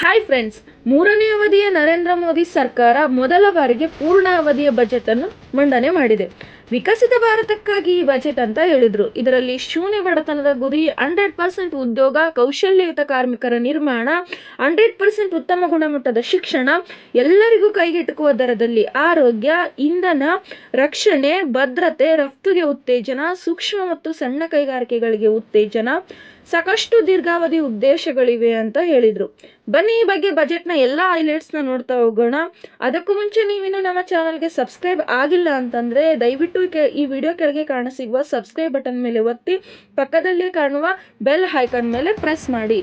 Hi friends, ಮೂರನೇ ಅವಧಿಯ ನರೇಂದ್ರ ಮೋದಿ ಸರ್ಕಾರ ಮೊದಲ ಬಾರಿಗೆ ಪೂರ್ಣ ಅವಧಿಯ ಬಜೆಟ್ ಅನ್ನು ಮಂಡನೆ ಮಾಡಿದೆ. ವಿಕಸಿತ ಭಾರತಕ್ಕಾಗಿ ಈ ಬಜೆಟ್ ಅಂತ ಹೇಳಿದ್ರು. ಇದರಲ್ಲಿ ಶೂನ್ಯ ಬಡತನದ ಗುರಿ, 100% ಉದ್ಯೋಗ, ಕೌಶಲ್ಯಯುತ ಕಾರ್ಮಿಕರ ನಿರ್ಮಾಣ, 100% ಉತ್ತಮ ಗುಣಮಟ್ಟದ ಶಿಕ್ಷಣ, ಎಲ್ಲರಿಗೂ ಕೈಗೆಟುಕುವ ದರದಲ್ಲಿ ಆರೋಗ್ಯ, ಇಂಧನ, ರಕ್ಷಣೆ, ಭದ್ರತೆ, ರಫ್ತುಗೆ ಉತ್ತೇಜನ, ಸೂಕ್ಷ್ಮ ಮತ್ತು ಸಣ್ಣ ಕೈಗಾರಿಕೆಗಳಿಗೆ ಉತ್ತೇಜನ, ಸಾಕಷ್ಟು ದೀರ್ಘಾವಧಿ ಉದ್ದೇಶಗಳಿವೆ ಅಂತ ಹೇಳಿದ್ರು. ಬನ್ನಿ ಈ ಬಗ್ಗೆ ಬಜೆಟ್ನ ಎಲ್ಲ ಹೈಲೈಟ್ಸ್ನ ನೋಡ್ತಾ ಹೋಗೋಣ. ಅದಕ್ಕೂ ಮುಂಚೆ ನೀವಿನ್ನು ನಮ್ಮ ಚಾನಲ್ಗೆ ಸಬ್ಸ್ಕ್ರೈಬ್ ಆಗಿಲ್ಲ ಅಂತಂದ್ರೆ ದಯವಿಟ್ಟು ಈ ವಿಡಿಯೋ ಕೆಳಗೆ ಕಾಣಸಿಗುವ ಸಬ್ಸ್ಕ್ರೈಬ್ ಬಟನ್ ಮೇಲೆ ಒತ್ತಿ, ಪಕ್ಕದಲ್ಲೇ ಕಾಣುವ ಬೆಲ್ ಐಕಾನ್ ಮೇಲೆ ಪ್ರೆಸ್ ಮಾಡಿ.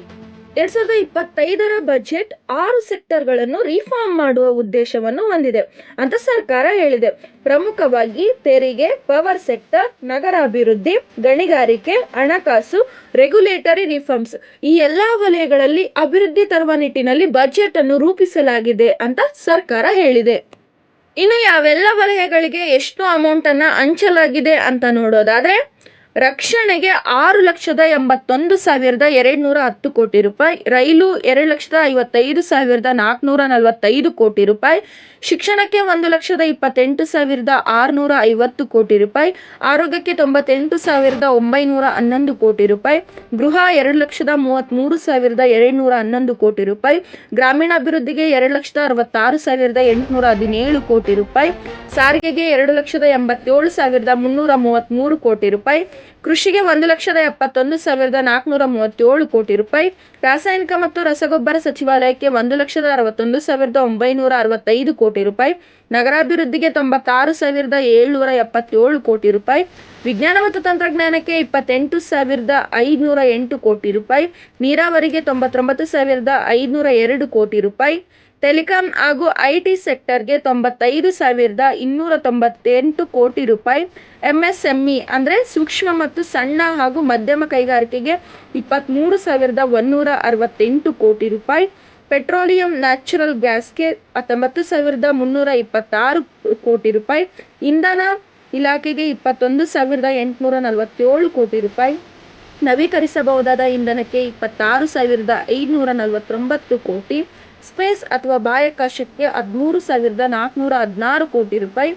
2025ರ ಬಜೆಟ್ 6 ಸೆಕ್ಟರ್ಗಳನ್ನು ರಿಫಾರ್ಮ್ ಮಾಡುವ ಉದ್ದೇಶವನ್ನು ಹೊಂದಿದೆ ಅಂತ ಸರ್ಕಾರ ಹೇಳಿದೆ. ಪ್ರಮುಖವಾಗಿ ತೆರಿಗೆ, ಪವರ್ ಸೆಕ್ಟರ್, ನಗರಾಭಿವೃದ್ಧಿ, ಗಣಿಗಾರಿಕೆ, ಹಣಕಾಸು, ರೆಗ್ಯುಲೇಟರಿ ರಿಫಾರ್ಮ್ಸ್ ಈ ಎಲ್ಲಾ ವಲಯಗಳಲ್ಲಿ ಅಭಿವೃದ್ಧಿ ತರುವ ನಿಟ್ಟಿನಲ್ಲಿ ಬಜೆಟ್ ಅನ್ನು ರೂಪಿಸಲಾಗಿದೆ ಅಂತ ಸರ್ಕಾರ ಹೇಳಿದೆ. ಇನ್ನು ಯಾವೆಲ್ಲ ವಲಯಗಳಿಗೆ ಎಷ್ಟು ಅಮೌಂಟ್ ಅನ್ನ ಹಂಚಲಾಗಿದೆ ಅಂತ ನೋಡೋದಾದ್ರೆ, ರಕ್ಷಣೆಗೆ 6,81,210 ಕೋಟಿ ರೂಪಾಯಿ, ರೈಲು 2,55,445 ಕೋಟಿ ರೂಪಾಯಿ, ಶಿಕ್ಷಣಕ್ಕೆ 1,28,650 ಕೋಟಿ ರೂಪಾಯಿ, ಆರೋಗ್ಯಕ್ಕೆ 98,911 ಕೋಟಿ ರೂಪಾಯಿ, ಗೃಹ 2,33,211 ಕೋಟಿ ರೂಪಾಯಿ, ಗ್ರಾಮೀಣಾಭಿವೃದ್ಧಿಗೆ 2,66,817 ಕೋಟಿ ರೂಪಾಯಿ, ಸಾರಿಗೆಗೆ 2,87,333 ಕೋಟಿ ರೂಪಾಯಿ, ಕೃಷಿಗೆ 1,71,437 ಕೋಟಿ ರೂಪಾಯಿ, ರಾಸಾಯನಿಕ ಮತ್ತು ರಸಗೊಬ್ಬರ ಸಚಿವಾಲಯಕ್ಕೆ 1,61,965 ಕೋಟಿ ರೂಪಾಯಿ, ನಗರಾಭಿವೃದ್ಧಿಗೆ 96,777 ಕೋಟಿ ರೂಪಾಯಿ, ವಿಜ್ಞಾನ ಮತ್ತು ತಂತ್ರಜ್ಞಾನಕ್ಕೆ 28,508 ಕೋಟಿ ರೂಪಾಯಿ, ನೀರಾವರಿಗೆ 99,502 ಕೋಟಿ ರೂಪಾಯಿ, ಟೆಲಿಕಾಂ ಹಾಗೂ ಐಟಿ ಸೆಕ್ಟರ್ಗೆ 95,298 ಕೋಟಿ ರೂಪಾಯಿ, ಎಂಎಸ್ಎಂಇ ಅಂದರೆ ಸೂಕ್ಷ್ಮ ಮತ್ತು ಸಣ್ಣ ಹಾಗೂ ಮಧ್ಯಮ ಕೈಗಾರಿಕೆಗೆ 23,168 ಕೋಟಿ ರೂಪಾಯಿ, ಪೆಟ್ರೋಲಿಯಂ ನ್ಯಾಚುರಲ್ ಗ್ಯಾಸ್ಗೆ 19,326 ಕೋಟಿ ರೂಪಾಯಿ, ಇಂಧನ ಇಲಾಖೆಗೆ 21,847 ಕೋಟಿ ರೂಪಾಯಿ, ನವೀಕರಿಸಬಹುದಾದ ಇಂಧನಕ್ಕೆ 26,549 ಕೋಟಿ, ಸ್ಪೇಸ್ ಅಥವಾ ಬಾಹ್ಯಾಕಾಶಕ್ಕೆ 13,416 ಕೋಟಿ ರೂಪಾಯಿ,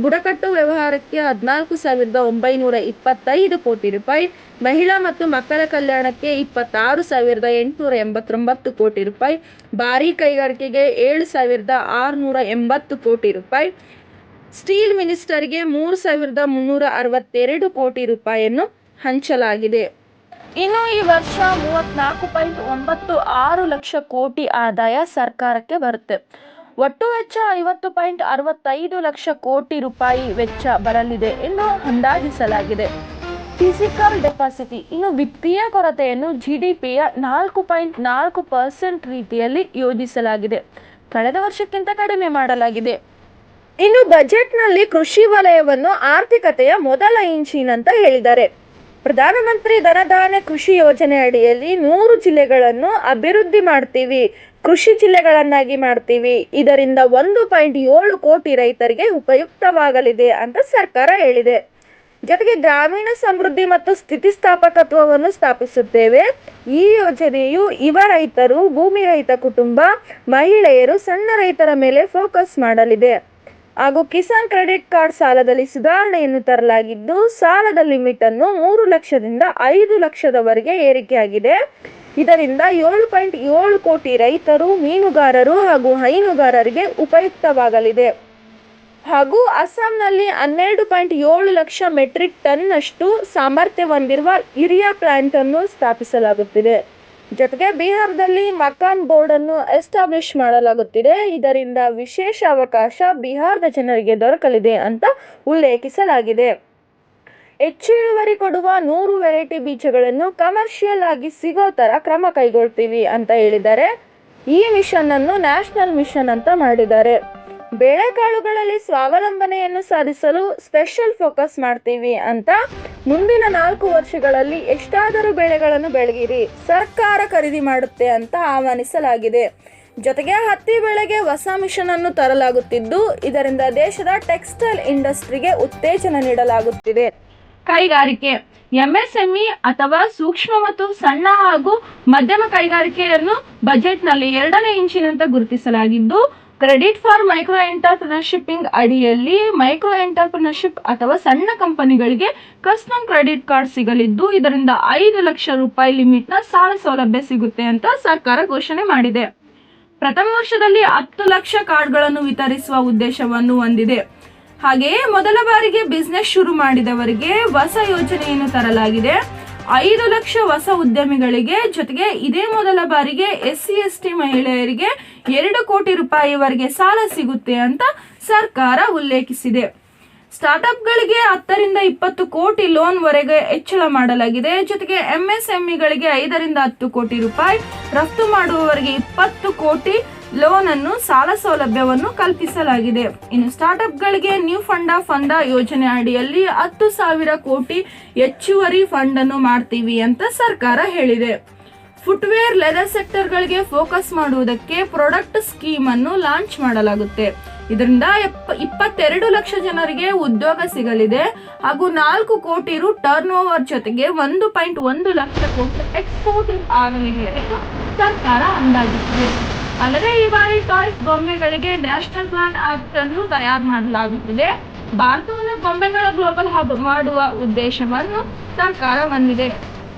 ಬುಡಕಟ್ಟು ವ್ಯವಹಾರಕ್ಕೆ 14,925 ಕೋಟಿ ರೂಪಾಯಿ, ಮಹಿಳಾ ಮತ್ತು ಮಕ್ಕಳ ಕಲ್ಯಾಣಕ್ಕೆ 26,889 ಕೋಟಿ ರೂಪಾಯಿ, ಭಾರೀ ಕೈಗಾರಿಕೆಗೆ 7,680 ಕೋಟಿ ರೂಪಾಯಿ, ಸ್ಟೀಲ್ ಮಿನಿಸ್ಟರ್ಗೆ 3,362 ಕೋಟಿ ರೂಪಾಯಿಯನ್ನು ಹಂಚಲಾಗಿದೆ. ಇನ್ನು ಈ ವರ್ಷ 34.96 ಲಕ್ಷ ಕೋಟಿ ಆದಾಯ ಸರ್ಕಾರಕ್ಕೆ ಬರುತ್ತೆ. ಒಟ್ಟು ವೆಚ್ಚ 50.65 ಲಕ್ಷ ಕೋಟಿ ರೂಪಾಯಿ ವೆಚ್ಚ ಬರಲಿದೆ ಎಂದು ಅಂದಾಜಿಸಲಾಗಿದೆ. ಫಿಸಿಕಲ್ ಡೆಪಾಸಿಟಿ ಇನ್ನು ವಿತ್ತೀಯ ಕೊರತೆಯನ್ನು ಜಿಡಿಪಿಯ 4.4% ರೀತಿಯಲ್ಲಿ ಯೋಜಿಸಲಾಗಿದೆ. ಕಳೆದ ವರ್ಷಕ್ಕಿಂತ ಕಡಿಮೆ ಮಾಡಲಾಗಿದೆ. ಇನ್ನು ಬಜೆಟ್ನಲ್ಲಿ ಕೃಷಿ ವಲಯವನ್ನು ಆರ್ಥಿಕತೆಯ ಮೊದಲ ಇಂಜಿನ್ ಅಂತ ಹೇಳಿದ್ದಾರೆ. ಪ್ರಧಾನಮಂತ್ರಿ ಧನಧಾನ್ಯ ಕೃಷಿ ಯೋಜನೆ ಅಡಿಯಲ್ಲಿ 100 ಜಿಲ್ಲೆಗಳನ್ನು ಅಭಿವೃದ್ಧಿ ಮಾಡ್ತೀವಿ, ಕೃಷಿ ಜಿಲ್ಲೆಗಳನ್ನಾಗಿ ಮಾಡ್ತೀವಿ. ಇದರಿಂದ 1.7 ಕೋಟಿ ರೈತರಿಗೆ ಉಪಯುಕ್ತವಾಗಲಿದೆ ಅಂತ ಸರ್ಕಾರ ಹೇಳಿದೆ. ಜೊತೆಗೆ ಗ್ರಾಮೀಣ ಸಮೃದ್ಧಿ ಮತ್ತು ಸ್ಥಿತಿಸ್ಥಾಪಕತ್ವವನ್ನು ಸ್ಥಾಪಿಸುತ್ತೇವೆ. ಈ ಯೋಜನೆಯು ಯುವ ರೈತರು, ಭೂಮಿ ರಹಿತ ಕುಟುಂಬ, ಮಹಿಳೆಯರು, ಸಣ್ಣ ರೈತರ ಮೇಲೆ ಫೋಕಸ್ ಮಾಡಲಿದೆ. ಹಾಗೂ ಕಿಸಾನ್ ಕ್ರೆಡಿಟ್ ಕಾರ್ಡ್ ಸಾಲದಲ್ಲಿ ಸುಧಾರಣೆಯನ್ನು ತರಲಾಗಿದ್ದು, ಸಾಲದ ಲಿಮಿಟ್ ಅನ್ನು 3 ಲಕ್ಷದಿಂದ 5 ಲಕ್ಷದವರೆಗೆ ಏರಿಕೆಯಾಗಿದೆ. ಇದರಿಂದ 7.7 ಕೋಟಿ ರೈತರು, ಮೀನುಗಾರರು ಹಾಗೂ ಹೈನುಗಾರರಿಗೆ ಉಪಯುಕ್ತವಾಗಲಿದೆ. ಹಾಗೂ ಅಸ್ಸಾಂನಲ್ಲಿ 12.7 ಲಕ್ಷ ಮೆಟ್ರಿಕ್ ಟನ್ನಷ್ಟು ಸಾಮರ್ಥ್ಯ ಹೊಂದಿರುವ ಯೂರಿಯಾ ಪ್ಲಾಂಟ್ ಅನ್ನು ಸ್ಥಾಪಿಸಲಾಗುತ್ತಿದೆ. ಜೊತೆಗೆ ಬಿಹಾರದಲ್ಲಿ ಮಕಾನ್ ಬೋರ್ಡ್ ಅನ್ನು ಎಸ್ಟಾಬ್ಲಿಷ್ ಮಾಡಲಾಗುತ್ತಿದೆ. ಇದರಿಂದ ವಿಶೇಷ ಅವಕಾಶ ಬಿಹಾರದ ಜನರಿಗೆ ದೊರಕಲಿದೆ ಅಂತ ಉಲ್ಲೇಖಿಸಲಾಗಿದೆ. ಹೆಚ್ಚು ಇಳುವರಿ ಕೊಡುವ 100 ವೆರೈಟಿ ಬೀಜಗಳನ್ನು ಕಮರ್ಷಿಯಲ್ ಆಗಿ ಸಿಗೋ ತರ ಕ್ರಮ ಕೈಗೊಳ್ತೀವಿ ಅಂತ ಹೇಳಿದ್ದಾರೆ. ಈ ಮಿಷನ್ ಅನ್ನು ನ್ಯಾಷನಲ್ ಮಿಷನ್ ಅಂತ ಮಾಡಿದ್ದಾರೆ. ಬೇಳೆಕಾಳುಗಳಲ್ಲಿ ಸ್ವಾವಲಂಬನೆಯನ್ನು ಸಾಧಿಸಲು ಸ್ಪೆಷಲ್ ಫೋಕಸ್ ಮಾಡ್ತೀವಿ ಅಂತ ಮುಂದಿನ 4 ವರ್ಷಗಳಲ್ಲಿ ಎಷ್ಟಾದರೂ ಬೆಳೆಗಳನ್ನು ಬೆಳೆಯಿರಿ, ಸರ್ಕಾರ ಖರೀದಿ ಮಾಡುತ್ತೆ ಅಂತ ಆಹ್ವಾನಿಸಲಾಗಿದೆ. ಜೊತೆಗೆ ಹತ್ತಿ ಬೆಳೆಗೆ ಹೊಸ ಮಿಷನ್ ಅನ್ನು ತರಲಾಗುತ್ತಿದ್ದು, ಇದರಿಂದ ದೇಶದ ಟೆಕ್ಸ್ಟೈಲ್ ಇಂಡಸ್ಟ್ರಿಗೆ ಉತ್ತೇಜನ ನೀಡಲಾಗುತ್ತಿದೆ. ಕೈಗಾರಿಕೆ ಎಂಎಸ್ಎಂಇ ಅಥವಾ ಸೂಕ್ಷ್ಮ ಮತ್ತು ಸಣ್ಣ ಹಾಗೂ ಮಧ್ಯಮ ಕೈಗಾರಿಕೆಯನ್ನು ಬಜೆಟ್ನಲ್ಲಿ 2ನೇ ಇಂಚಿನಂತೆ ಗುರುತಿಸಲಾಗಿದ್ದು, ಕ್ರೆಡಿಟ್ ಫಾರ್ ಮೈಕ್ರೋ ಎಂಟರ್ಪ್ರಿನರ್ಶಿಪ್ಪಿಂಗ್ ಅಡಿಯಲ್ಲಿ ಮೈಕ್ರೋ ಎಂಟರ್ಪ್ರಿನರ್ಶಿಪ್ ಅಥವಾ ಸಣ್ಣ ಕಂಪನಿಗಳಿಗೆ ಕಸ್ಟಮ್ ಕ್ರೆಡಿಟ್ ಕಾರ್ಡ್ ಸಿಗಲಿದ್ದು, ಇದರಿಂದ 5 ಲಕ್ಷ ರೂಪಾಯಿ ಲಿಮಿಟ್ನ ಸಾಲ ಸೌಲಭ್ಯ ಸಿಗುತ್ತೆ ಅಂತ ಸರ್ಕಾರ ಘೋಷಣೆ ಮಾಡಿದೆ. ಪ್ರಥಮ ವರ್ಷದಲ್ಲಿ 10 ಲಕ್ಷ ಕಾರ್ಡ್ಗಳನ್ನು ವಿತರಿಸುವ ಉದ್ದೇಶವನ್ನು ಹೊಂದಿದೆ. ಹಾಗೆಯೇ ಮೊದಲ ಬಾರಿಗೆ ಬಿಸ್ನೆಸ್ ಶುರು ಮಾಡಿದವರಿಗೆ ಹೊಸ ಯೋಜನೆಯನ್ನು ತರಲಾಗಿದೆ. 5 ಲಕ್ಷ ಹೊಸ ಉದ್ಯಮಿಗಳಿಗೆ, ಜೊತೆಗೆ ಇದೇ ಮೊದಲ ಬಾರಿಗೆ SC/ST ಮಹಿಳೆಯರಿಗೆ 2 ಕೋಟಿ ರೂಪಾಯಿವರೆಗೆ ಸಾಲ ಸಿಗುತ್ತೆ ಅಂತ ಸರ್ಕಾರ ಉಲ್ಲೇಖಿಸಿದೆ. ಸ್ಟಾರ್ಟ್ಅಪ್ಗಳಿಗೆ 10 ರಿಂದ 20 ಕೋಟಿ ಲೋನ್ ವರೆಗೆ ಹೆಚ್ಚಳ ಮಾಡಲಾಗಿದೆ. ಜೊತೆಗೆ MSMEಗಳಿಗೆ 5 ರಿಂದ 10 ಕೋಟಿ ರೂಪಾಯಿ, ರಫ್ತು ಮಾಡುವವರಿಗೆ 20 ಕೋಟಿ ಲೋನ್ ಅನ್ನು ಸಾಲ ಸೌಲಭ್ಯವನ್ನು ಕಲ್ಪಿಸಲಾಗಿದೆ. ಇನ್ನು ಸ್ಟಾರ್ಟ್ಅಪ್ಗಳಿಗೆ ನ್ಯೂ ಫಂಡ ಯೋಜನೆ ಅಡಿಯಲ್ಲಿ 10,000 ಕೋಟಿ ಹೆಚ್ಚುವರಿ ಫಂಡ್ ಅನ್ನು ಮಾಡ್ತೀವಿ ಅಂತ ಸರ್ಕಾರ ಹೇಳಿದೆ. ಫುಟ್ವೇರ್, ಲೆದರ್ ಸೆಕ್ಟರ್ಗಳಿಗೆ ಫೋಕಸ್ ಮಾಡುವುದಕ್ಕೆ ಪ್ರಾಡಕ್ಟ್ ಸ್ಕೀಮ್ ಅನ್ನು ಲಾಂಚ್ ಮಾಡಲಾಗುತ್ತೆ. ಇದರಿಂದ 22 ಲಕ್ಷ ಜನರಿಗೆ ಉದ್ಯೋಗ ಸಿಗಲಿದೆ ಹಾಗೂ 4 ಕೋಟಿ ರು ಟರ್ನ್ ಓವರ್ ಜೊತೆಗೆ 1.1 ಲಕ್ಷ ಕೋಟಿ ಎಕ್ಸ್ಪೋರ್ಟ್ ಆಗಲಿದೆ ಸರ್ಕಾರ ಅಂದಾಜಿಸಿದೆ. ಅಲ್ಲದೆ ಈ ಬಾರಿ ಟಾಯ್ಸ್ ಗೊಂಬೆಗಳಿಗೆ ನ್ಯಾಷನಲ್ ಬ್ರಾಂಡ್ ಆಕ್ಟ್ ಅನ್ನು ತಯಾರು ಮಾಡಲಾಗುತ್ತಿದೆ. ಭಾರತವನ್ನು ಗೊಂಬೆಗಳ ಗ್ಲೋಬಲ್ ಹಬ್ ಮಾಡುವ ಉದ್ದೇಶವನ್ನು ಸರ್ಕಾರ ಹೊಂದಿದೆ.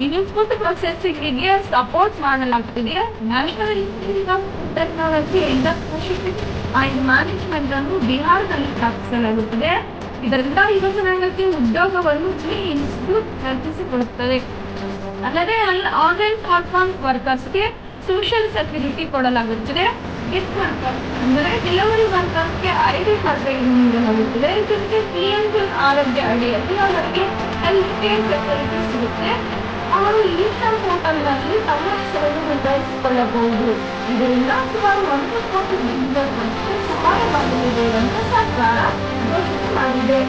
ಇನ್ಪುಟ್ ಪ್ರೊಸೆಸಿಂಗ್ ಗೆ ಸಪೋರ್ಟ್ ಮಾಡಲಾಗುತ್ತಿದೆ. National institute of technology and management ಅನ್ನು ಬಿಹಾರದಲ್ಲಿ ಸ್ಥಾಪಿಸಲಾಗುತ್ತದೆ. ಇದರಿಂದ ಯುವಜನಾಂಗಕ್ಕೆ ಉದ್ಯೋಗವನ್ನು ಈ ಇನ್ಸ್ಟಿಟ್ಯೂಟ್ ಕಲ್ಪಿಸಿಕೊಡುತ್ತದೆ. ಅಲ್ಲದೆ ಆನ್ಲೈನ್ ಪ್ಲಾಟ್ಫಾರ್ಮ್ ವರ್ಕರ್ಸ್ಗೆ ಸೋಷಿಯಲ್ ಸೆಕ್ಯೂರಿಟಿ ಕೊಡಲಾಗುತ್ತದೆ. ಗಿಫ್ಟ್ ವರ್ಕರ್ಸ್ ಅಂದರೆ ಡೆಲಿವರಿ ವರ್ಕರ್ಸ್ಗೆ ID ಕಾರ್ಡ್ ನೀಡಲಾಗುತ್ತದೆ. ಜೊತೆಗೆ PMJ ಆರೋಗ್ಯ ಅಡಿಯಲ್ಲಿ ಅವರಿಗೆ ಹೆಲ್ತ್ ಕೇರ್ ಫೆಸಿಲಿಟಿ ಸಿಗುತ್ತೆ. ಅವರು ಈ ಪೋರ್ಟಲ್ನಲ್ಲಿ ತಮ್ಮ ಹೆಸರನ್ನು ನೋಂದಾಯಿಸಿಕೊಳ್ಳಬಹುದು. ಇದರಿಂದ ಸುಮಾರು 1 ಕೋಟಿ ಬಿಸಿನೆಸ್ಗಳಿಗೆ ಸಹಾಯವಾಗಲಿದೆ ಅಂತ ಸರ್ಕಾರ ಘೋಷಣೆ ಮಾಡಿದೆ.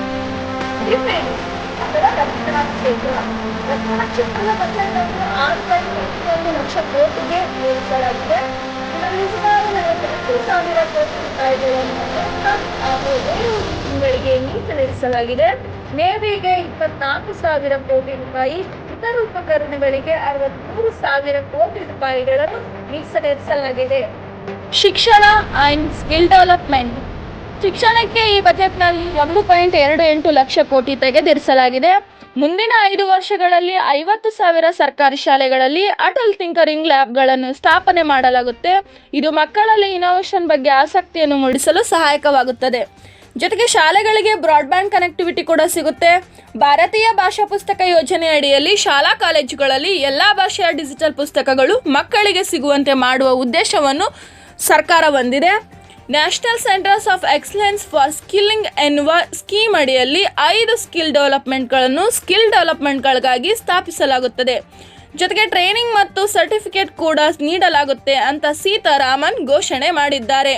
ರಕ್ಷಣಾ ಕ್ಷೇತ್ರ ಕ್ಷೇತ್ರದ ಬಜೆಟ್ನಲ್ಲಿ 6.1 ಲಕ್ಷ ಕೋಟಿಗೆ ಏರಿಸಲಾಗಿದೆ. ಇದರಲ್ಲಿ ಸುಮಾರು 48,000 ಕೋಟಿ ರೂಪಾಯಿಗಳನ್ನು ಹಾಗೂ 7 ತಿಂಗಳಿಗೆ ಮೀಸಲಿರಿಸಲಾಗಿದೆ. ನೇವಿಗೆ 24,000 ಕೋಟಿ ರೂಪಾಯಿ, ಇತರ ಉಪಕರಣಗಳಿಗೆ 63,000 ಕೋಟಿ ರೂಪಾಯಿಗಳನ್ನು ಮೀಸಲಿರಿಸಲಾಗಿದೆ. ಶಿಕ್ಷಣ ಅಂಡ್ ಸ್ಕಿಲ್ ಡೆವಲಪ್ಮೆಂಟ್ ಶಿಕ್ಷಣಕ್ಕೆ ಈ ಬಜೆಟ್ನಲ್ಲಿ 1.28 ಲಕ್ಷ ಕೋಟಿ ತೆಗೆದಿರಿಸಲಾಗಿದೆ. ಮುಂದಿನ 5 ವರ್ಷಗಳಲ್ಲಿ 50,000 ಸರ್ಕಾರಿ ಶಾಲೆಗಳಲ್ಲಿ ಅಟಲ್ ಟಿಂಕರಿಂಗ್ ಲ್ಯಾಬ್ಗಳನ್ನು ಸ್ಥಾಪನೆ ಮಾಡಲಾಗುತ್ತೆ. ಇದು ಮಕ್ಕಳಲ್ಲಿ ಇನೋವೇಷನ್ ಬಗ್ಗೆ ಆಸಕ್ತಿಯನ್ನು ಮೂಡಿಸಲು ಸಹಾಯಕವಾಗುತ್ತದೆ. ಜೊತೆಗೆ ಶಾಲೆಗಳಿಗೆ ಬ್ರಾಡ್ಬ್ಯಾಂಡ್ ಕನೆಕ್ಟಿವಿಟಿ ಕೂಡ ಸಿಗುತ್ತೆ. ಭಾರತೀಯ ಭಾಷಾ ಪುಸ್ತಕ ಯೋಜನೆ ಅಡಿಯಲ್ಲಿ ಶಾಲಾ ಕಾಲೇಜುಗಳಲ್ಲಿ ಎಲ್ಲ ಭಾಷೆಯ ಡಿಜಿಟಲ್ ಪುಸ್ತಕಗಳು ಮಕ್ಕಳಿಗೆ ಸಿಗುವಂತೆ ಮಾಡುವ ಉದ್ದೇಶವನ್ನು ಸರ್ಕಾರ ಹೊಂದಿದೆ. National centres of excellence for skilling ಎನ್ನುವ ಸ್ಕೀಮ್ ಅಡಿಯಲ್ಲಿ 5 ಸ್ಕಿಲ್ ಡೆವಲಪ್ಮೆಂಟ್ಗಳಿಗಾಗಿ ಸ್ಥಾಪಿಸಲಾಗುತ್ತದೆ. ಜೊತೆಗೆ ಟ್ರೈನಿಂಗ್ ಮತ್ತು ಸರ್ಟಿಫಿಕೇಟ್ ಕೂಡ ನೀಡಲಾಗುತ್ತೆ ಅಂತ ಸೀತಾರಾಮನ್ ಘೋಷಣೆ ಮಾಡಿದ್ದಾರೆ.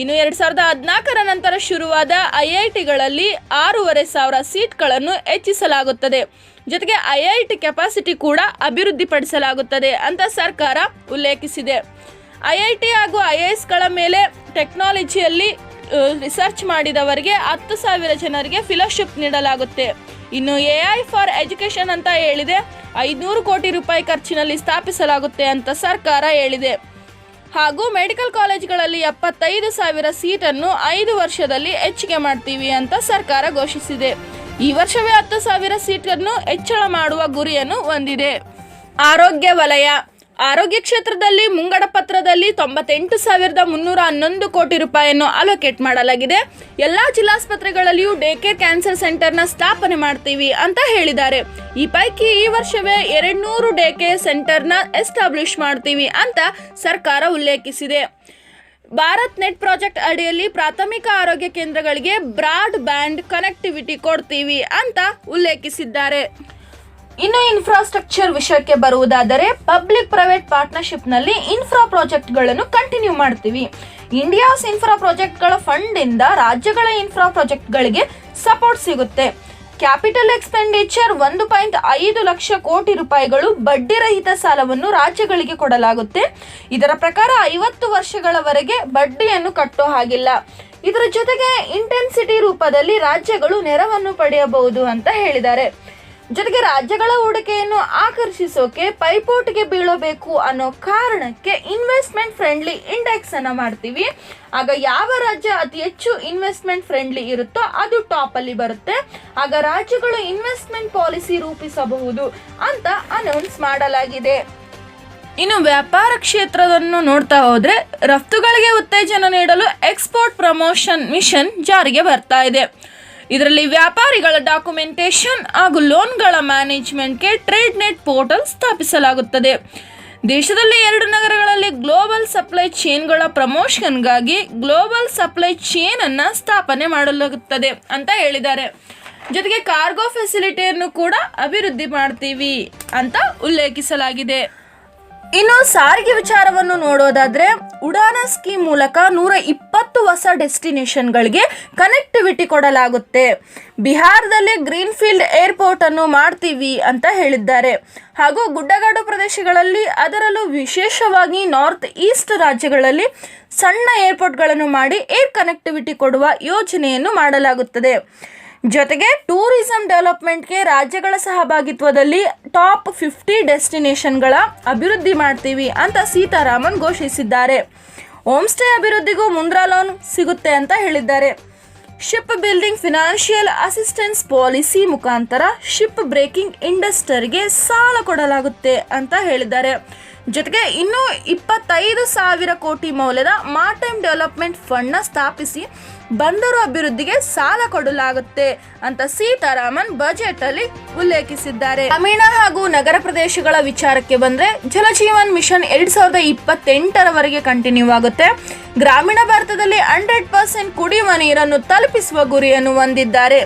ಇನ್ನು 2014 ನಂತರ ಶುರುವಾದ IITಗಳಲ್ಲಿ 6,500 ಸೀಟ್ಗಳನ್ನು ಹೆಚ್ಚಿಸಲಾಗುತ್ತದೆ. ಜೊತೆಗೆ IIT ಕೆಪಾಸಿಟಿ ಕೂಡ ಅಭಿವೃದ್ಧಿಪಡಿಸಲಾಗುತ್ತದೆ ಅಂತ ಸರ್ಕಾರ ಉಲ್ಲೇಖಿಸಿದೆ. IIT ಹಾಗೂ IISಗಳ ಮೇಲೆ ಟೆಕ್ನಾಲಜಿಯಲ್ಲಿ ರಿಸರ್ಚ್ ಮಾಡಿದವರಿಗೆ 10,000 ಜನರಿಗೆ ಫೆಲೋಶಿಪ್ ನೀಡಲಾಗುತ್ತೆ. ಇನ್ನು AI ಫಾರ್ ಎಜುಕೇಷನ್ ಅಂತ ಹೇಳಿದೆ, 500 ಕೋಟಿ ರೂಪಾಯಿ ಖರ್ಚಿನಲ್ಲಿ ಸ್ಥಾಪಿಸಲಾಗುತ್ತೆ ಅಂತ ಸರ್ಕಾರ ಹೇಳಿದೆ. ಹಾಗೂ ಮೆಡಿಕಲ್ ಕಾಲೇಜುಗಳಲ್ಲಿ 75,000 ಸೀಟನ್ನು 5 ವರ್ಷದಲ್ಲಿ ಹೆಚ್ಚಿಗೆ ಮಾಡ್ತೀವಿ ಅಂತ ಸರ್ಕಾರ ಘೋಷಿಸಿದೆ. ಈ ವರ್ಷವೇ 10,000 ಸೀಟನ್ನು ಹೆಚ್ಚಳ ಮಾಡುವ ಗುರಿಯನ್ನು ಹೊಂದಿದೆ. ಆರೋಗ್ಯ ವಲಯ ಆರೋಗ್ಯ ಕ್ಷೇತ್ರದಲ್ಲಿ ಮುಂಗಡ ಪತ್ರದಲ್ಲಿ 98,311 ಕೋಟಿ ರೂಪಾಯಿಯನ್ನು ಅಲೋಕೇಟ್ ಮಾಡಲಾಗಿದೆ. ಎಲ್ಲ ಜಿಲ್ಲಾಸ್ಪತ್ರೆಗಳಲ್ಲಿಯೂ ಡೇ ಕೇರ್ ಕ್ಯಾನ್ಸರ್ ಸೆಂಟರ್ನ ಸ್ಥಾಪನೆ ಮಾಡ್ತೀವಿ ಅಂತ ಹೇಳಿದ್ದಾರೆ. ಈ ಪೈಕಿ ಈ ವರ್ಷವೇ 200 ಡೇ ಕೇರ್ ಸೆಂಟರ್ನ ಎಸ್ಟಾಬ್ಲಿಷ್ ಮಾಡ್ತೀವಿ ಅಂತ ಸರ್ಕಾರ ಉಲ್ಲೇಖಿಸಿದೆ. ಭಾರತ್ ನೆಟ್ ಪ್ರಾಜೆಕ್ಟ್ ಅಡಿಯಲ್ಲಿ ಪ್ರಾಥಮಿಕ ಆರೋಗ್ಯ ಕೇಂದ್ರಗಳಿಗೆ ಬ್ರಾಡ್ ಬ್ಯಾಂಡ್ ಕನೆಕ್ಟಿವಿಟಿ ಕೊಡ್ತೀವಿ ಅಂತ ಉಲ್ಲೇಖಿಸಿದ್ದಾರೆ. ಇನ್ನು ಇನ್ಫ್ರಾಸ್ಟ್ರಕ್ಚರ್ ವಿಷಯಕ್ಕೆ ಬರುವುದಾದರೆ, ಪಬ್ಲಿಕ್ ಪ್ರೈವೇಟ್ ಪಾರ್ಟ್ನರ್ಶಿಪ್ನಲ್ಲಿ ಇನ್ಫ್ರಾ ಪ್ರಾಜೆಕ್ಟ್ಗಳನ್ನು ಕಂಟಿನ್ಯೂ ಮಾಡ್ತೀವಿ. ಇಂಡಿಯಾಸ್ ಇನ್ಫ್ರಾ ಪ್ರಾಜೆಕ್ಟ್ಗಳ ಫಂಡಿಂದ ರಾಜ್ಯಗಳ ಇನ್ಫ್ರಾ ಪ್ರಾಜೆಕ್ಟ್ಗಳಿಗೆ ಸಪೋರ್ಟ್ ಸಿಗುತ್ತೆ. ಕ್ಯಾಪಿಟಲ್ ಎಕ್ಸ್ಪೆಂಡಿಚರ್ 1.5 ಲಕ್ಷ ಕೋಟಿ ರೂಪಾಯಿಗಳು ಬಡ್ಡಿರಹಿತ ಸಾಲವನ್ನು ರಾಜ್ಯಗಳಿಗೆ ಕೊಡಲಾಗುತ್ತೆ. ಇದರ ಪ್ರಕಾರ 50 ವರ್ಷಗಳವರೆಗೆ ಬಡ್ಡಿಯನ್ನು ಕಟ್ಟೋ ಹಾಗಿಲ್ಲ. ಇದರ ಜೊತೆಗೆ ಇಂಟೆನ್ಸಿಟಿ ರೂಪದಲ್ಲಿ ರಾಜ್ಯಗಳು ನೆರವನ್ನು ಪಡೆಯಬಹುದು ಅಂತ ಹೇಳಿದ್ದಾರೆ. ಜೊತೆಗೆ ರಾಜ್ಯಗಳ ಹೂಡಿಕೆಯನ್ನು ಆಕರ್ಷಿಸೋಕೆ ಪೈಪೋಟಿಗೆ ಬೀಳಬೇಕು ಅನ್ನೋ ಕಾರಣಕ್ಕೆ ಇನ್ವೆಸ್ಟ್ಮೆಂಟ್ ಫ್ರೆಂಡ್ಲಿ ಇಂಡೆಕ್ಸ್ ಅನ್ನ ಮಾಡ್ತೀವಿ. ಆಗ ಯಾವ ರಾಜ್ಯ ಅತಿ ಹೆಚ್ಚು ಇನ್ವೆಸ್ಟ್ಮೆಂಟ್ ಫ್ರೆಂಡ್ಲಿ ಇರುತ್ತೋ ಅದು ಟಾಪ್ ಅಲ್ಲಿ ಬರುತ್ತೆ. ಆಗ ರಾಜ್ಯಗಳು ಇನ್ವೆಸ್ಟ್ಮೆಂಟ್ ಪಾಲಿಸಿ ರೂಪಿಸಬಹುದು ಅಂತ ಅನೌನ್ಸ್ ಮಾಡಲಾಗಿದೆ. ಇನ್ನು ವ್ಯಾಪಾರ ಕ್ಷೇತ್ರವನ್ನು ನೋಡ್ತಾ ಹೋದ್ರೆ ರಫ್ತುಗಳಿಗೆ ಉತ್ತೇಜನ ನೀಡಲು ಎಕ್ಸ್ಪೋರ್ಟ್ ಪ್ರಮೋಷನ್ ಮಿಷನ್ ಜಾರಿಗೆ ಬರ್ತಾ ಇದೆ. ಇದರಲ್ಲಿ ವ್ಯಾಪಾರಿಗಳ ಡಾಕ್ಯುಮೆಂಟೇಶನ್ ಹಾಗೂ ಲೋನ್ಗಳ ಮ್ಯಾನೇಜ್ಮೆಂಟ್ಗೆ ಟ್ರೇಡ್ ನೆಟ್ ಪೋರ್ಟಲ್ ಸ್ಥಾಪಿಸಲಾಗುತ್ತದೆ. ದೇಶದಲ್ಲಿ 2 ನಗರಗಳಲ್ಲಿ ಗ್ಲೋಬಲ್ ಸಪ್ಲೈ ಚೈನ್ಗಳ ಪ್ರಮೋಷನ್ಗಾಗಿ ಗ್ಲೋಬಲ್ ಸಪ್ಲೈ ಚೈನ್ ಅನ್ನ ಸ್ಥಾಪನೆ ಮಾಡಲಾಗುತ್ತದೆ ಅಂತ ಹೇಳಿದ್ದಾರೆ. ಜೊತೆಗೆ ಕಾರ್ಗೋ ಫೆಸಿಲಿಟಿಯನ್ನು ಕೂಡ ಅಭಿವೃದ್ಧಿ ಮಾಡ್ತೀವಿ ಅಂತ ಉಲ್ಲೇಖಿಸಲಾಗಿದೆ. ಇನ್ನು ಸಾರಿಗೆ ವಿಚಾರವನ್ನು ನೋಡೋದಾದ್ರೆ ಉಡಾನ ಸ್ಕೀಮ್ ಮೂಲಕ 120 ಹೊಸ ಡೆಸ್ಟಿನೇಷನ್ಗಳಿಗೆ ಕನೆಕ್ಟಿವಿಟಿ ಕೊಡಲಾಗುತ್ತೆ. ಬಿಹಾರದಲ್ಲಿ ಗ್ರೀನ್ ಫೀಲ್ಡ್ ಏರ್ಪೋರ್ಟ್ ಅನ್ನು ಮಾಡ್ತೀವಿ ಅಂತ ಹೇಳಿದ್ದಾರೆ. ಹಾಗೂ ಗುಡ್ಡಗಾಡು ಪ್ರದೇಶಗಳಲ್ಲಿ ಅದರಲ್ಲೂ ವಿಶೇಷವಾಗಿ ನಾರ್ತ್ ಈಸ್ಟ್ ರಾಜ್ಯಗಳಲ್ಲಿ ಸಣ್ಣ ಏರ್ಪೋರ್ಟ್ಗಳನ್ನು ಮಾಡಿ ಏರ್ ಕನೆಕ್ಟಿವಿಟಿ ಕೊಡುವ ಯೋಜನೆಯನ್ನು ಮಾಡಲಾಗುತ್ತದೆ. ಜೊತೆಗೆ ಟೂರಿಸಂ ಡೆವಲಪ್ಮೆಂಟ್ಗೆ ರಾಜ್ಯಗಳ ಸಹಭಾಗಿತ್ವದಲ್ಲಿ ಟಾಪ್ 50 ಡೆಸ್ಟಿನೇಷನ್ಗಳ ಅಭಿವೃದ್ಧಿ ಮಾಡ್ತೀವಿ ಅಂತ ಸೀತಾರಾಮನ್ ಘೋಷಿಸಿದ್ದಾರೆ. ಹೋಮ್ ಸ್ಟೇ ಅಭಿವೃದ್ಧಿಗೂ ಮುಂದ್ರಾ ಲೋನ್ ಸಿಗುತ್ತೆ ಅಂತ ಹೇಳಿದ್ದಾರೆ. Ship building financial assistance policy ಮುಖಾಂತರ ಶಿಪ್ ಬ್ರೇಕಿಂಗ್ ಇಂಡಸ್ಟ್ರಿಗೆ ಸಾಲ ಕೊಡಲಾಗುತ್ತೆ ಅಂತ ಹೇಳಿದ್ದಾರೆ. ಜೊತೆಗೆ ಇನ್ನೂ 25,000 ಕೋಟಿ ಮೌಲ್ಯದ ಮಾರ್ಟೈಮ್ ಡೆವಲಪ್ಮೆಂಟ್ ಫಂಡ್ನ ಸ್ಥಾಪಿಸಿ ಬಂದರು ಅಭಿವೃದ್ಧಿಗೆ ಸಾಲ ಕೊಡಲಾಗುತ್ತೆ ಅಂತ ಸೀತಾರಾಮನ್ ಬಜೆಟ್ ಅಲ್ಲಿ ಉಲ್ಲೇಖಿಸಿದ್ದಾರೆ. ಗ್ರಾಮೀಣ ಹಾಗೂ ನಗರ ಪ್ರದೇಶಗಳ ವಿಚಾರಕ್ಕೆ ಬಂದ್ರೆ ಜಲಜೀವನ್ ಮಿಷನ್ 2028ರವರೆಗೆ ಕಂಟಿನ್ಯೂ ಆಗುತ್ತೆ. ಗ್ರಾಮೀಣ ಭಾರತದಲ್ಲಿ 100% ಕುಡಿಯುವ ನೀರನ್ನು ತಲುಪಿಸುವ ಗುರಿಯನ್ನು ಹೊಂದಿದ್ದಾರೆ.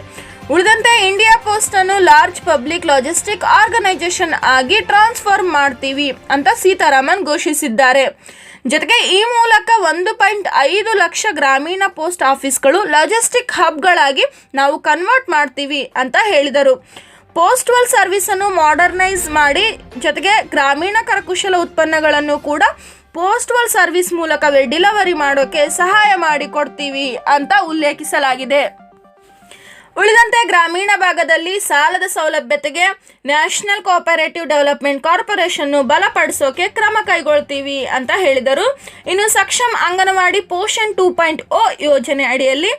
ಉಳಿದಂತೆ ಇಂಡಿಯಾ ಪೋಸ್ಟ್ ಅನ್ನು ಲಾರ್ಜ್ ಪಬ್ಲಿಕ್ ಲಾಜಿಸ್ಟಿಕ್ ಆರ್ಗನೈಸೇಷನ್ ಆಗಿ ಟ್ರಾನ್ಸ್ಫಾರ್ಮ್ ಮಾಡ್ತೀವಿ ಅಂತ ಸೀತಾರಾಮನ್ ಘೋಷಿಸಿದ್ದಾರೆ. ಜೊತೆಗೆ ಈ ಮೂಲಕ 1.5 ಲಕ್ಷ ಗ್ರಾಮೀಣ ಪೋಸ್ಟ್ ಆಫೀಸ್ಗಳು ಲಾಜಿಸ್ಟಿಕ್ ಹಬ್ಗಳಾಗಿ ನಾವು ಕನ್ವರ್ಟ್ ಮಾಡ್ತೀವಿ ಅಂತ ಹೇಳಿದರು. ಪೋಸ್ಟಲ್ ಸರ್ವಿಸ್ ಅನ್ನು ಮಾಡರ್ನೈಸ್ ಮಾಡಿ ಜೊತೆಗೆ ಗ್ರಾಮೀಣ ಕರಕುಶಲ ಉತ್ಪನ್ನಗಳನ್ನು ಕೂಡ ಪೋಸ್ಟಲ್ ಸರ್ವಿಸ್ ಮೂಲಕವೇ ಡೆಲಿವರಿ ಮಾಡೋಕೆ ಸಹಾಯ ಮಾಡಿಕೊಡ್ತೀವಿ ಅಂತ ಉಲ್ಲೇಖಿಸಲಾಗಿದೆ. ಉಳಿದಂತೆ ಗ್ರಾಮೀಣ ಭಾಗದಲ್ಲಿ ಸಾಲದ ಸೌಲಭ್ಯತೆಗೆ ನ್ಯಾಷನಲ್ ಕೋಆಪರೇಟಿವ್ ಡೆವಲಪ್ಮೆಂಟ್ ಕಾರ್ಪೊರೇಷನ್ ಬಲಪಡಿಸೋಕೆ ಕ್ರಮ ಕೈಗೊಳ್ತೀವಿ ಅಂತ ಹೇಳಿದರು. ಇನ್ನು ಸಕ್ಷಮ್ ಅಂಗನವಾಡಿ ಪೋಷಣ್ 2.0 ಯೋಜನೆ ಅಡಿಯಲ್ಲಿ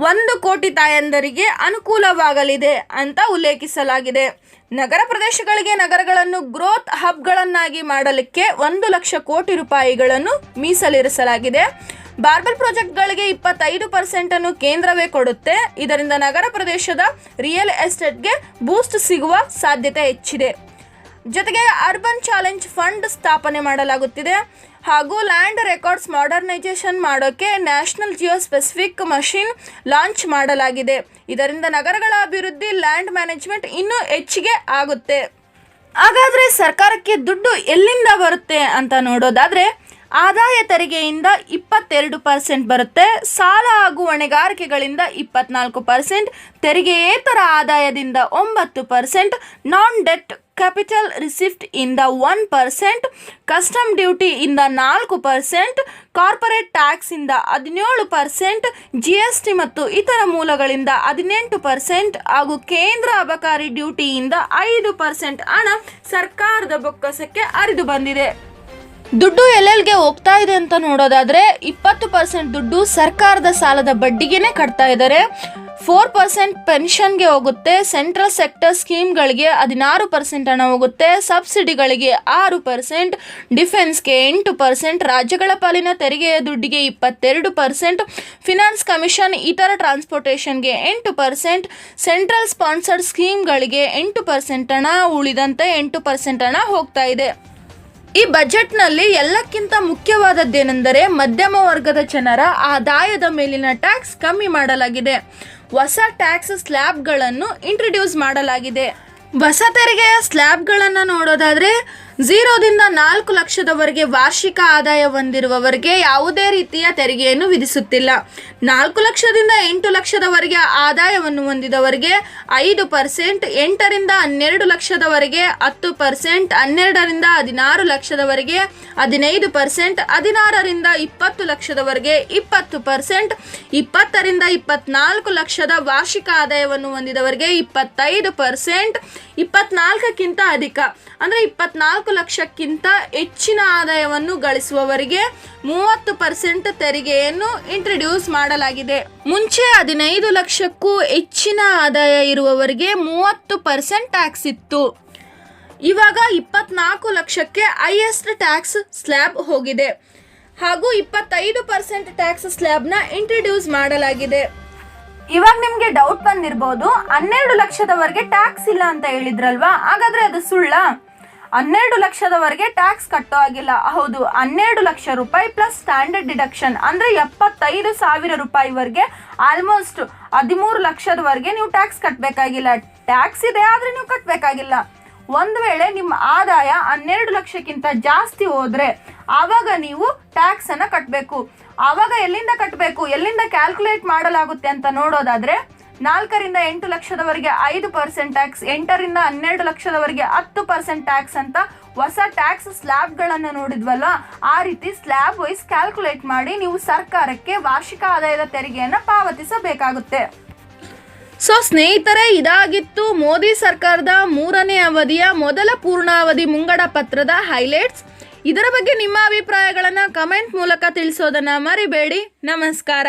1 ಕೋಟಿ ತಾಯಂದರಿಗೆ ಅನುಕೂಲವಾಗಲಿದೆ ಅಂತ ಉಲ್ಲೇಖಿಸಲಾಗಿದೆ. ನಗರ ಪ್ರದೇಶಗಳಿಗೆ ನಗರಗಳನ್ನು ಗ್ರೋತ್ ಹಬ್ಗಳನ್ನಾಗಿ ಮಾಡಲಿಕ್ಕೆ 1 ಲಕ್ಷ ಕೋಟಿ ರೂಪಾಯಿಗಳನ್ನು ಮೀಸಲಿರಿಸಲಾಗಿದೆ. ಬಾರ್ಬಲ್ ಪ್ರಾಜೆಕ್ಟ್ಗಳಿಗೆ 25% ಅನ್ನು ಕೇಂದ್ರವೇ ಕೊಡುತ್ತೆ. ಇದರಿಂದ ನಗರ ಪ್ರದೇಶದ ರಿಯಲ್ ಎಸ್ಟೇಟ್ಗೆ ಬೂಸ್ಟ್ ಸಿಗುವ ಸಾಧ್ಯತೆ ಹೆಚ್ಚಿದೆ. ಜೊತೆಗೆ ಅರ್ಬನ್ ಚಾಲೆಂಜ್ ಫಂಡ್ ಸ್ಥಾಪನೆ ಮಾಡಲಾಗುತ್ತಿದೆ ಹಾಗೂ ಲ್ಯಾಂಡ್ ರೆಕಾರ್ಡ್ಸ್ ಮಾಡರ್ನೈಸೇಷನ್ ಮಾಡೋಕ್ಕೆ national Jio specific machine launch ಮಾಡಲಾಗಿದೆ. ಇದರಿಂದ ನಗರಗಳ ಅಭಿವೃದ್ಧಿ, ಲ್ಯಾಂಡ್ ಮ್ಯಾನೇಜ್ಮೆಂಟ್ ಇನ್ನೂ ಹೆಚ್ಚಿಗೆ ಆಗುತ್ತೆ. ಹಾಗಾದರೆ ಸರ್ಕಾರಕ್ಕೆ ದುಡ್ಡು ಎಲ್ಲಿಂದ ಬರುತ್ತೆ ಅಂತ ನೋಡೋದಾದರೆ ಆದಾಯ ತೆರಿಗೆಯಿಂದ 22% ಬರುತ್ತೆ, ಸಾಲ ಹಾಗೂ ಹೊಣೆಗಾರಿಕೆಗಳಿಂದ 24%, ತೆರಿಗೆಯೇತರ ಆದಾಯದಿಂದ 9%, ನಾನ್ ಡೆಟ್ ಕ್ಯಾಪಿಟಲ್ ರಿಸಿಪ್ಟ್ ಇಂದ 1%, ಕಸ್ಟಮ್ ಡ್ಯೂಟಿ ಇಂದ 4%, ಕಾರ್ಪೊರೇಟ್ ಟ್ಯಾಕ್ಸ್ ಇಂದ 17%, GST ಮತ್ತು ಇತರ ಮೂಲಗಳಿಂದ 18% ಹಾಗೂ ಕೇಂದ್ರ ಅಬಕಾರಿ ಡ್ಯೂಟಿಯಿಂದ 5% ಹಣ ಸರ್ಕಾರದ ಬೊಕ್ಕಸಕ್ಕೆ ಹರಿದು ಬಂದಿದೆ. ದುಡ್ಡು ಎಲ್ಲೆಲ್ಲಿಗೆ ಹೋಗ್ತಾ ಇದೆ ಅಂತ ನೋಡೋದಾದ್ರೆ 20% ದುಡ್ಡು ಸರ್ಕಾರದ ಸಾಲದ ಬಡ್ಡಿಗೆನೆ ಕಟ್ತಾ ಇದ್ದಾರೆ. 4% ಪೆನ್ಷನ್ಗೆ ಹೋಗುತ್ತೆ. ಸೆಂಟ್ರಲ್ ಸೆಕ್ಟರ್ ಸ್ಕೀಮ್ಗಳಿಗೆ 16% ಹಣ ಹೋಗುತ್ತೆ. ಸಬ್ಸಿಡಿಗಳಿಗೆ 6%, ಡಿಫೆನ್ಸ್ಗೆ 8%, ರಾಜ್ಯಗಳ ಪಾಲಿನ ತೆರಿಗೆಯ ದುಡ್ಡಿಗೆ 22%, ಫಿನಾನ್ಸ್ ಕಮಿಷನ್ ಇತರ ಟ್ರಾನ್ಸ್ಪೋರ್ಟೇಷನ್ಗೆ 8%, ಸೆಂಟ್ರಲ್ ಸ್ಪಾನ್ಸರ್ಡ್ ಸ್ಕೀಮ್ಗಳಿಗೆ 8% ಹಣ, ಉಳಿದಂತೆ 8% ಹಣ ಹೋಗ್ತಾ ಇದೆ. ಈ ಬಜೆಟ್ನಲ್ಲಿ ಎಲ್ಲಕ್ಕಿಂತ ಮುಖ್ಯವಾದದ್ದೇನೆಂದರೆ ಮಧ್ಯಮ ವರ್ಗದ ಜನರ ಆದಾಯದ ಮೇಲಿನ ಟ್ಯಾಕ್ಸ್ ಕಮ್ಮಿ ಮಾಡಲಾಗಿದೆ. ಹೊಸ ಟ್ಯಾಕ್ಸ್ ಸ್ಲ್ಯಾಬ್ಗಳನ್ನು ಇಂಟ್ರೊಡ್ಯೂಸ್ ಮಾಡಲಾಗಿದೆ. ಹೊಸ ತೆರಿಗೆಯ ಸ್ಲ್ಯಾಬ್ಗಳನ್ನು ನೋಡೋದಾದರೆ 0ದಿಂದ 4 ಲಕ್ಷದವರೆಗೆ ವಾರ್ಷಿಕ ಆದಾಯ ಹೊಂದಿರುವವರಿಗೆ ಯಾವುದೇ ರೀತಿಯ ತೆರಿಗೆಯನ್ನು ವಿಧಿಸುತ್ತಿಲ್ಲ. 4 ಲಕ್ಷದಿಂದ 8 ಲಕ್ಷದವರೆಗೆ ಆದಾಯವನ್ನು ಹೊಂದಿದವರಿಗೆ 5%, 8ರಿಂದ 12 ಲಕ್ಷದವರೆಗೆ 10%, 12ರಿಂದ 16 ಲಕ್ಷದವರೆಗೆ 15%, 16ರಿಂದ 20 ಲಕ್ಷದವರೆಗೆ 20%, 20ರಿಂದ 24 ಲಕ್ಷದ ವಾರ್ಷಿಕ ಆದಾಯವನ್ನು ಹೊಂದಿದವರಿಗೆ 25%, 24ಕ್ಕಿಂತ ಅಧಿಕ ಅಂದರೆ 24 ಲಕ್ಷಕ್ಕಿಂತ ಹೆಚ್ಚಿನ ಆದಾಯವನ್ನು ಗಳಿಸುವವರಿಗೆ 30% ತೆರಿಗೆಯನ್ನು ಇಂಟ್ರೊಡ್ಯೂಸ್ ಮಾಡಲಾಗಿದೆ. ಮುಂಚೆ 15 ಲಕ್ಷಕ್ಕೂ ಹೆಚ್ಚಿನ ಆದಾಯ ಇರುವವರಿಗೆ 30% ಟ್ಯಾಕ್ಸ್ ಇತ್ತು. ಇವಾಗ 24 ಲಕ್ಷಕ್ಕೆ ಹೈಯೆಸ್ಟ್ ಟ್ಯಾಕ್ಸ್ ಸ್ಲ್ಯಾಬ್ ಹೋಗಿದೆ ಹಾಗೂ 25% ಟ್ಯಾಕ್ಸ್ ಸ್ಲ್ಯಾಬ್ನ ಇಂಟ್ರೊಡ್ಯೂಸ್ ಮಾಡಲಾಗಿದೆ. ಇವಾಗ ನಿಮಗೆ ಡೌಟ್ ಬಂದಿರಬಹುದು, 12 ಲಕ್ಷದವರೆಗೆ ಟ್ಯಾಕ್ಸ್ ಇಲ್ಲ ಅಂತ ಹೇಳಿದ್ರಲ್ವಾ, ಹಾಗಾದ್ರೆ ಅದು ಸುಳ್ಳ? 12 ಲಕ್ಷದವರೆಗೆ ಟ್ಯಾಕ್ಸ್ ಕಟ್ಟೋ ಆಗಿಲ್ಲ. ಹೌದು, 12 ಲಕ್ಷ ರೂಪಾಯಿ ಪ್ಲಸ್ ಸ್ಟ್ಯಾಂಡರ್ಡ್ ಡಿಡಕ್ಷನ್ ಅಂದರೆ 75,000 ರೂಪಾಯಿವರೆಗೆ ಆಲ್ಮೋಸ್ಟ್ 13 ಲಕ್ಷದವರೆಗೆ ನೀವು ಟ್ಯಾಕ್ಸ್ ಕಟ್ಟಬೇಕಾಗಿಲ್ಲ. ಟ್ಯಾಕ್ಸ್ ಇದೆ ಆದರೆ ನೀವು ಕಟ್ಟಬೇಕಾಗಿಲ್ಲ. ಒಂದು ವೇಳೆ ನಿಮ್ಮ ಆದಾಯ 12 ಲಕ್ಷಕ್ಕಿಂತ ಜಾಸ್ತಿ ಹೋದರೆ ಆವಾಗ ನೀವು ಟ್ಯಾಕ್ಸನ್ನು ಕಟ್ಟಬೇಕು. ಆವಾಗ ಎಲ್ಲಿಂದ ಕಟ್ಟಬೇಕು, ಎಲ್ಲಿಂದ ಕ್ಯಾಲ್ಕುಲೇಟ್ ಮಾಡಲಾಗುತ್ತೆ ಅಂತ ನೋಡೋದಾದರೆ 4ರಿಂದ 8 ಲಕ್ಷದವರೆಗೆ 5% ಟ್ಯಾಕ್ಸ್, 8ರಿಂದ 12 ಲಕ್ಷದವರೆಗೆ 10% ಟ್ಯಾಕ್ಸ್ ಅಂತ ಹೊಸ ಟ್ಯಾಕ್ಸ್ ಸ್ಲ್ಯಾಬ್ಗಳನ್ನು ನೋಡಿದ್ವಲ್ಲ, ಆ ರೀತಿ ಸ್ಲ್ಯಾಬ್ ವೈಸ್ ಕ್ಯಾಲ್ಕುಲೇಟ್ ಮಾಡಿ ನೀವು ಸರ್ಕಾರಕ್ಕೆ ವಾರ್ಷಿಕ ಆದಾಯದ ತೆರಿಗೆಯನ್ನು ಪಾವತಿಸಬೇಕಾಗುತ್ತೆ. ಸೊ ಸ್ನೇಹಿತರೆ, ಇದಾಗಿತ್ತು ಮೋದಿ ಸರ್ಕಾರದ 3ನೇ ಅವಧಿಯ ಮೊದಲ ಪೂರ್ಣಾವಧಿ ಮುಂಗಡ ಪತ್ರದ ಹೈಲೈಟ್ಸ್. ಇದರ ಬಗ್ಗೆ ನಿಮ್ಮ ಅಭಿಪ್ರಾಯಗಳನ್ನು ಕಮೆಂಟ್ ಮೂಲಕ ತಿಳಿಸೋದನ್ನು ಮರಿಬೇಡಿ. ನಮಸ್ಕಾರ.